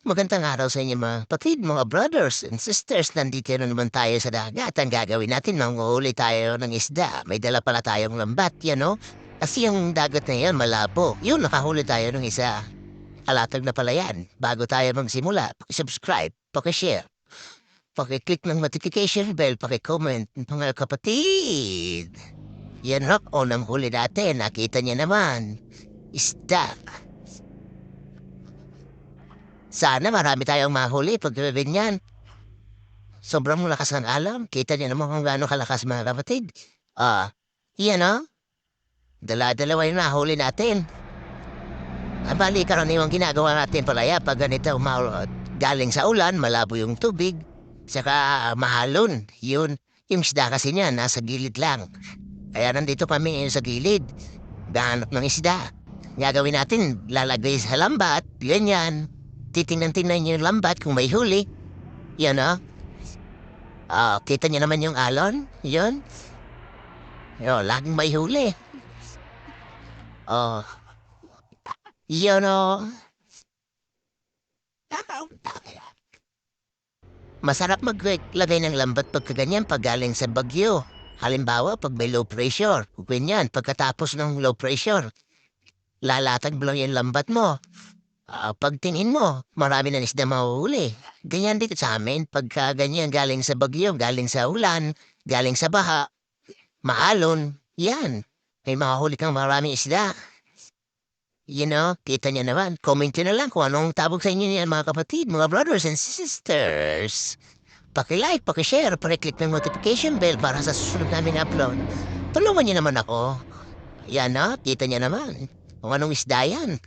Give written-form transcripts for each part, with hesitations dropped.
Magandang araw sa inyo mga kapatid, mga brothers and sisters. Nandito na naman tayo sa dagat. Ang gagawin natin, manguhuli tayo ng isda. May dala pala tayong lambat, yan no? Kasi yung dagat na yan, malabo. Yun, nakahuli tayo ng isa. Alatag na pala yan. Bago tayo magsimula, subscribe, share, click ng notification bell, comment, mga kapatid. Yan ho, unang huli natin. Nakita niya naman. Isda. Sana marami tayong mahuli pag ganyan. Sobrang lakas ng alam. Kita niyo naman kung gaano kalakas mga kapatid. Iyan o. Dala-dalawa yung nahuli natin. Bali, karaniwang ginagawa natin palaya pag ganito galing sa ulan, malabo yung tubig. Saka mahalon. Yun. Yung isda kasi niya, nasa gilid lang. Kaya nandito kami sa gilid. Gahanap ng isda. Gagawin natin, lalagay sa lambat, ganyan. Titingnan-tingnan yung lambat kung may huli. Yan o. Kita niyo naman yung alon? Yun. Yun, laging may huli. Oh, yun o. Masarap maglagay ng lambat pagkaganyan pag galing sa bagyo. Halimbawa, pag may low pressure. Ganyan, pagkatapos ng low pressure. Lalatag mo lang yung lambat mo. Pagtingin mo, marami na isda mahuhuli. Ganyan dito sa amin, pagka ganyan galing sa bagyo, galing sa ulan, galing sa baha, maalon, yan. May mahuli kang maraming isda. Kita niyo naman. Comment nyo na lang kung anong tabog sa inyo niyan mga kapatid, mga brothers and sisters. Paki-like, paki-share, paki-click ng notification bell para sa susunod namin upload. Tulungan niyo naman ako. Yan kita niyo naman. Kung anong isda yan.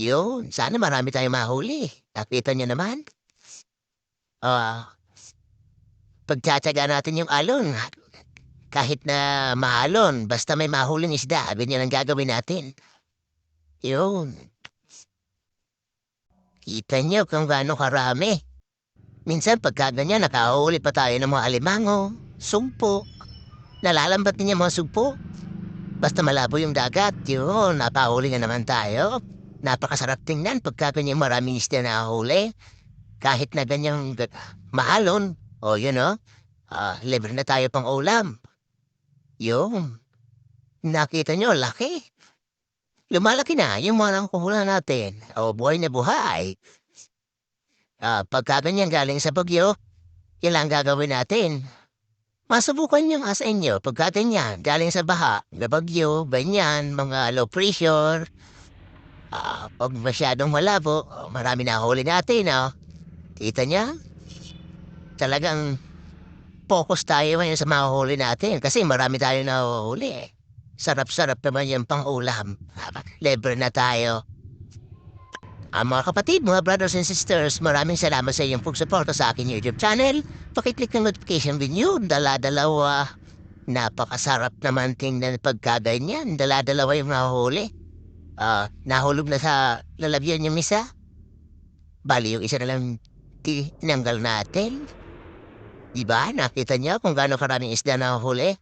Yun, sana marami tayong mahuli. Nakita niyo naman? Pagtsatsaga natin yung alon. Kahit na mahalon, basta may mahuling isda, ganyan ang gagawin natin. Yun. Kita niyo kung gaano karami. Minsan pagka ganyan, nakahuli pa tayo ng mga alimango, sumpo. Nalalambat niya mga sumpo. Basta malabo yung dagat, yun, napahuli na naman tayo. Napakasarap tingnan pagka ganyan maraming isda na huli. Kahit na ganyang mahalon, libre na tayo pang ulam. Yun. Nakita nyo, laki. Lumalaki na yung mga nakukuha natin. Buhay na buhay. Pagka ganyan galing sa bagyo, yan lang gagawin natin. Masubukan yung sa inyo. Pagka ganyan, galing sa baha, na bagyo, ganyan, mga low pressure. Pag masyadong malabo, marami na huli natin, Kita niya? Talagang focus tayo ngayon sa mahuli natin kasi marami tayo nahuhuli. Sarap-sarap naman yung pang-ulam. Libre na tayo. Mga kapatid, mga brothers and sisters, maraming salamat sa iyong pagsuporta sa aking YouTube channel. Pakiclick ng notification video, dala-dalawa. Napakasarap naman tingnan pagkaganyan. Dala-dalawa yung nahuli. Nahulog na sa lalagyan yung isa. Bali yung isa na lang tinanggal natin. Diba? Nakita niyo kung gaano karaming isda na huli?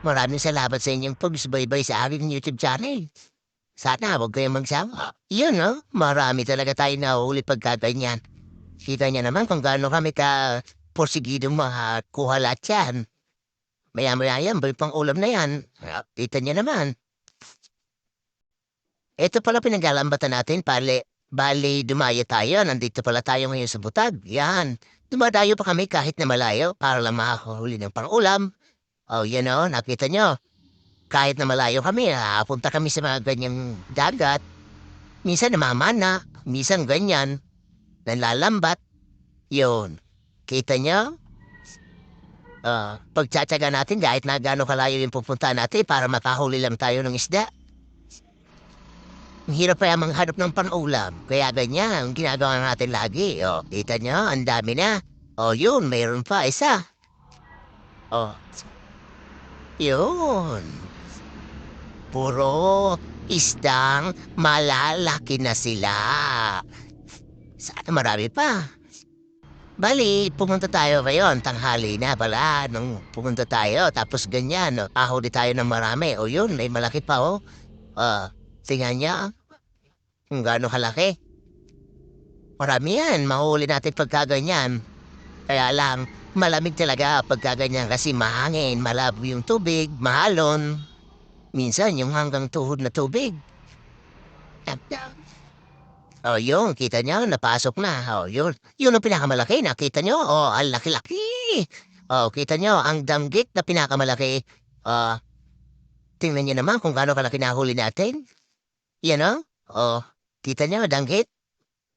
Maraming salamat sa inyong pagsubaybay sa aking YouTube channel. Sana huwag kayong magsawa. Yun, marami talaga tayo nahuli pagkaganyan. Kita niya naman kung gaano kami porsigidong makakuha lahat yan. Maya-maya yan, may pang ulam na yan. Kita niya naman. Ito pala pinaglalambatan natin, Bali, dumayo tayo. Nandito pala tayo ngayon sa butag. Yan. Dumadayo pa kami kahit na malayo para lang makakahuli ng pang-ulam. Nakita nyo. Kahit na malayo kami, punta kami sa mga ganyang dagat. Minsan namamana, minsan ganyan. Nanlalambat. Yun. Kita nyo? Pagtsatsaga natin kahit na gano'ng kalayo yung pupunta natin para makahuli lang tayo ng isda. Ang hirap kaya manghanap ng pang-ulam. Kaya ganyan, ang ginagawa natin lagi. Kita nyo, ang dami na. Yun, mayroon pa, isa. Yun. Puro isdang malalaki na sila. Sana marami pa. Bali, pumunta tayo ngayon. Tanghali na pala nung pumunta tayo. Tapos ganyan, ahuli tayo ng marami. Yun, may malaki pa, Tingnan niya. Kung gaano kalaki. Marami yan, mahuli natin pagka ganyan. Kaya lang, malamig talaga pagka ganyan kasi mahangin, malabo yung tubig, mahalon. Minsan yung hanggang tuhod na tubig. Oh, yun, kita nyo, napasok na. Oh, yun. Yun ang pinakamalaki, nakita nyo? Oh, ang laki-laki. Oh, kita nyo, ang danggit na pinakamalaki. Ah, tingnan nyo naman kung gaano kalaki nahuli natin. Yan o. Oh, kita nyo, danggit.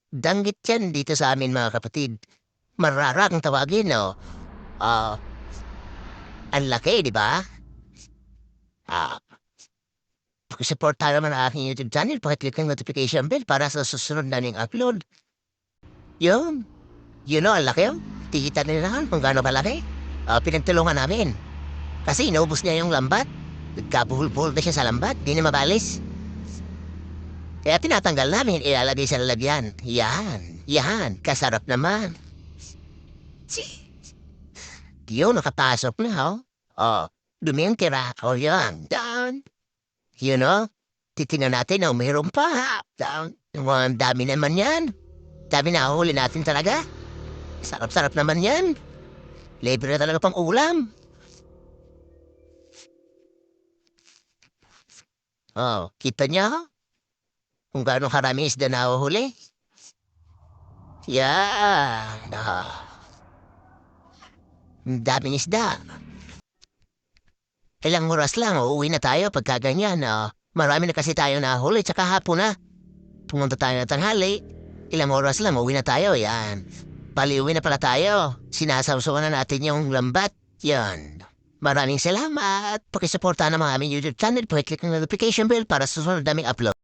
Danggit yan dito sa amin mga kapatid. Marara ang tawagin, no? Ah, ang laki, di ba? Ah, pakisupport naman ang aking YouTube channel. Pakiclick ang notification bell para sa susunod naming upload. Yun. Yun o, ang laki o. Tikita nila naman kung gaano kalaki. Pinagtulungan namin. Kasi inaubos niya yung lambat. Nagkabuhol-buhol na siya sa lambat. Di na mabalis. Kaya tinatanggal namin, ilalagay sa lalagyan. Yan. Yan. Kasarap naman. Yun, nakapasok na, oh. Oh, dumi ang tira. Oh, yan. Down. You know? Titingnan natin, oh, mayroon pa. Down. Ang dami naman yan. Dami na huli natin talaga. Sarap-sarap naman yan. Libre na talaga pang ulam. Oh, kita niya? Kung gaano karami isda na huli. Yan. Ang daming isda. Ilang oras lang, uuwi na tayo pagka ganyan. Marami na kasi tayo nahuli, tsaka hapon na. Pumunta tayo na tanghali. Ilang oras lang, uuwi na tayo, yan. Paliuwi na pala tayo. Sinasawsawan na natin yung lambat. Yan. Maraming salamat. Pakisuporta naman aming YouTube channel. Pakiclick ang notification bell para sa susunod naming upload.